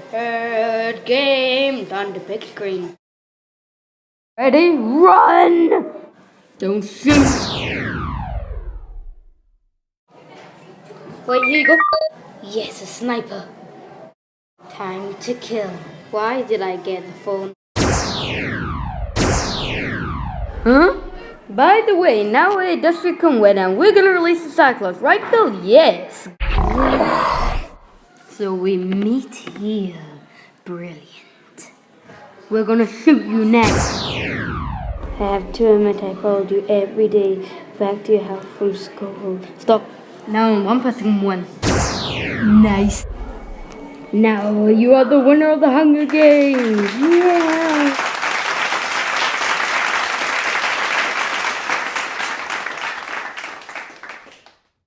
Third game on the big screen. Ready? Run! Don't shoot! Wait, here you go. Yes, a sniper. Time to kill. Why did I get the phone? Huh? By the way, now it does become wet and we're gonna release the Cyclops, right Bill? Yes! So we meet here. Brilliant. We're gonna shoot you next. I have to admit I followed you every day back to your house from school. Stop. Now I'm pressing 1. Nice. Now you are the winner of the Hunger Games. Yeah.